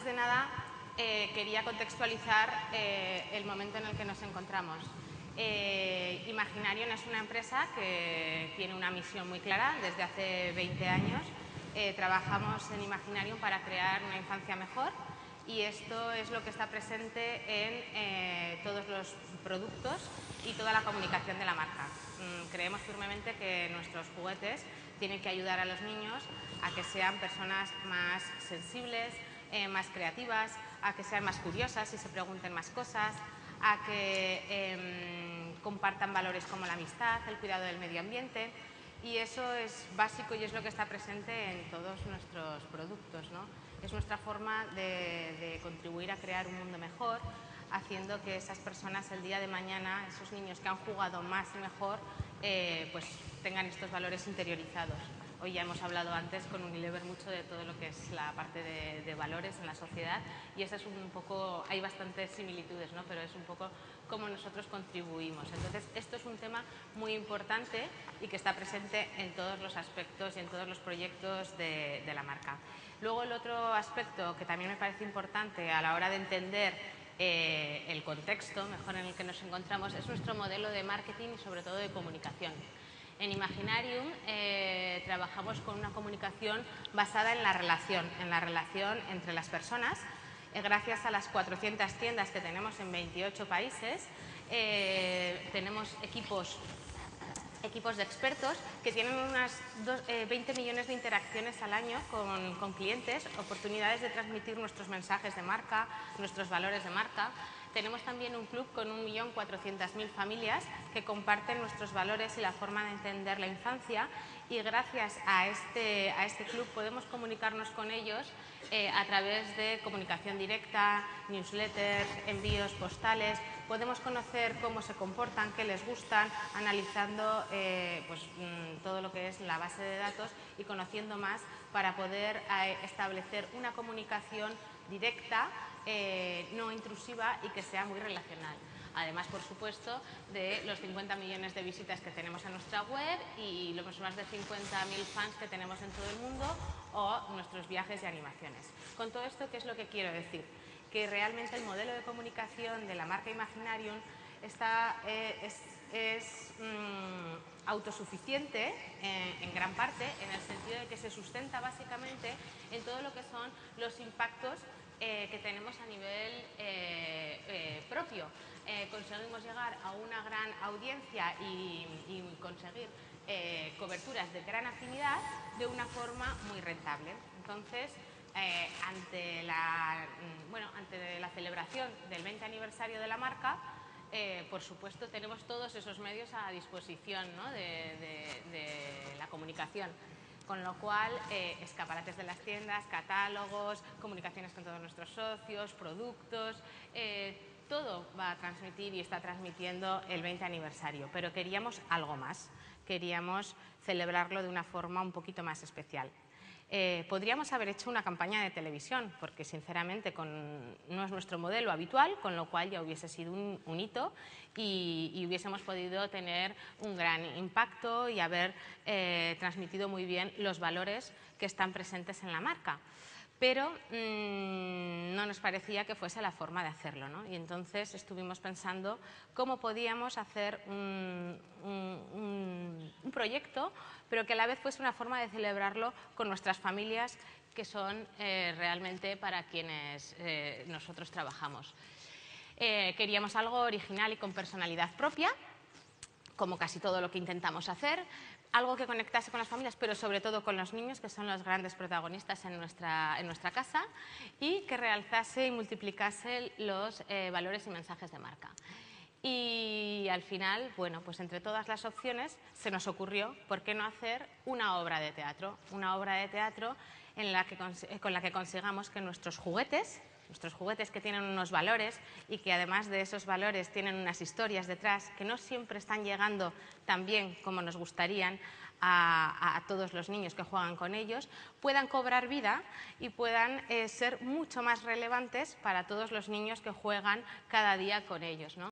Antes de nada, quería contextualizar el momento en el que nos encontramos. Imaginarium es una empresa que tiene una misión muy clara. Desde hace 20 años trabajamos en Imaginarium para crear una infancia mejor, y esto es lo que está presente en todos los productos y toda la comunicación de la marca. Creemos firmemente que nuestros juguetes tienen que ayudar a los niños a que sean personas más sensibles, más creativas, a que sean más curiosas y se pregunten más cosas, a que compartan valores como la amistad, el cuidado del medio ambiente, y eso es básico y es lo que está presente en todos nuestros productos, ¿no? Es nuestra forma de contribuir a crear un mundo mejor, haciendo que esas personas el día de mañana, esos niños que han jugado más y mejor, pues tengan estos valores interiorizados. Hoy ya hemos hablado antes con Unilever mucho de todo lo que es la parte de valores en la sociedad, y esa es un poco, hay bastantes similitudes, ¿no? Pero es un poco cómo nosotros contribuimos. Entonces, esto es un tema muy importante y que está presente en todos los aspectos y en todos los proyectos de la marca. Luego, el otro aspecto que también me parece importante a la hora de entender el contexto mejor en el que nos encontramos es nuestro modelo de marketing y sobre todo de comunicación. En Imaginarium trabajamos con una comunicación basada en la relación entre las personas. Gracias a las 400 tiendas que tenemos en 28 países, tenemos equipos de expertos que tienen unas 20 millones de interacciones al año con clientes, oportunidades de transmitir nuestros mensajes de marca, nuestros valores de marca. Tenemos también un club con 1.400.000 familias que comparten nuestros valores y la forma de entender la infancia, y gracias a este club podemos comunicarnos con ellos a través de comunicación directa, newsletters, envíos postales. Podemos conocer cómo se comportan, qué les gustan, analizando todo lo que es la base de datos y conociendo más para poder establecer una comunicación directa, no intrusiva y que sea muy relacional. Además, por supuesto, de los 50 millones de visitas que tenemos en nuestra web y los más de 50.000 fans que tenemos en todo el mundo, o nuestros viajes y animaciones. Con todo esto, ¿qué es lo que quiero decir? Que realmente el modelo de comunicación de la marca Imaginarium es autosuficiente en gran parte, en el sentido de que se sustenta básicamente en todo lo que son los impactos que tenemos a nivel propio. Conseguimos llegar a una gran audiencia y conseguir coberturas de gran afinidad de una forma muy rentable. Entonces, ante la celebración del 20 aniversario de la marca, por supuesto, tenemos todos esos medios a disposición, ¿no? de la comunicación. Con lo cual, escaparates de las tiendas, catálogos, comunicaciones con todos nuestros socios, productos, todo va a transmitir y está transmitiendo el 20 aniversario. Pero queríamos algo más, queríamos celebrarlo de una forma un poquito más especial. Podríamos haber hecho una campaña de televisión, porque sinceramente no es nuestro modelo habitual, con lo cual ya hubiese sido un hito y hubiésemos podido tener un gran impacto y haber transmitido muy bien los valores que están presentes en la marca. Pero no nos parecía que fuese la forma de hacerlo, ¿no? Y entonces estuvimos pensando cómo podíamos hacer un proyecto, pero que a la vez fuese una forma de celebrarlo con nuestras familias, que son realmente para quienes nosotros trabajamos. Queríamos algo original y con personalidad propia, como casi todo lo que intentamos hacer, algo que conectase con las familias, pero sobre todo con los niños, que son los grandes protagonistas en nuestra casa, y que realzase y multiplicase los valores y mensajes de marca. Y al final, bueno, pues entre todas las opciones se nos ocurrió, ¿por qué no hacer una obra de teatro? Una obra de teatro con la que consigamos que nuestros juguetes que tienen unos valores y que además de esos valores tienen unas historias detrás que no siempre están llegando tan bien como nos gustarían a todos los niños que juegan con ellos, puedan cobrar vida y puedan ser mucho más relevantes para todos los niños que juegan cada día con ellos, ¿no?